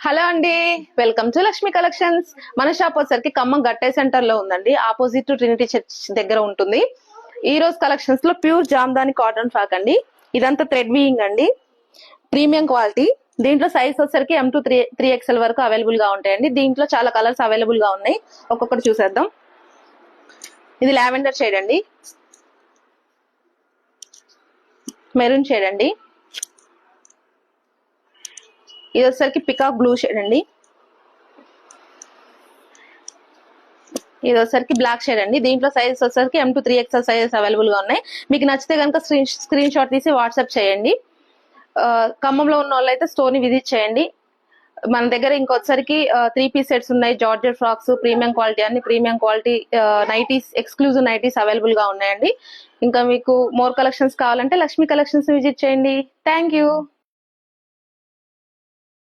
Hello అండి, welcome to Lakshmi collections. మన shop వచ్చరికి ఖమ్మం గట్టే సెంటర్ లో ఉందండి. ఆపోజిట్ టు ట్రినిటీ చర్చ్ దగ్గర ఉంటుంది. ఈ రోజు కలెక్షన్స్ లో ప్యూర్ జామ్దాని కాటన్ ఫ్రాక్ అండి. ఇదంతా థ్రెడ్ వీయింగ్ అండి, ప్రీమియం క్వాలిటీ. దీంట్లో సైజ్ వచ్చరికి M to 3XL వరకు అవైలబుల్ గా ఉంటాయండి. దీంట్లో చాలా కలర్స్ అవైలబుల్ గా ఉన్నాయి, ఒక్కొక్కటి చూసేద్దాం. ఇది లావెండర్ షేడ్ అండి, మెరూన్ షేడ్ అండి, ఇది వచ్చేసరికి పికాక్ బ్లూ షేడ్ అండి, ఇది వచ్చేసరికి బ్లాక్ షేడ్ అండి. దీంట్లో సైజెస్ వచ్చేసరికి M to 3XL sizes available గా ఉన్నాయి. మీకు నచ్చితే కనుక స్క్రీన్ షాట్ తీసి వాట్సాప్ చేయండి. ఖమ్మంలో ఉన్న వాళ్ళైతే స్టోర్ ని విజిట్ చేయండి. మన దగ్గర ఇంకొచ్చరికి 3 పీస్ సెట్స్ ఉన్నాయి, జార్జెట్ ఫ్రాక్స్, ప్రీమియం క్వాలిటీ, అన్ని premium quality nighties, exclusive nighties available గా ఉన్నాయండి. ఇంకా మీకు మోర్ కలెక్షన్స్ కావాలంటే లక్ష్మీ కలెక్షన్స్ విజిట్ చేయండి. Thank you.